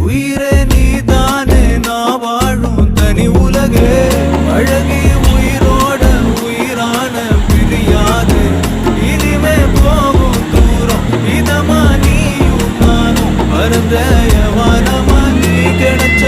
உயிரே நீதானே நான் வாழும் தனி உலகே அழகி உயிரோட உயிரான பிரியாது இனிமே போகும் தூரம் இதமா நீயும் நானும் பரந்த வானமா நீ கிடைச்ச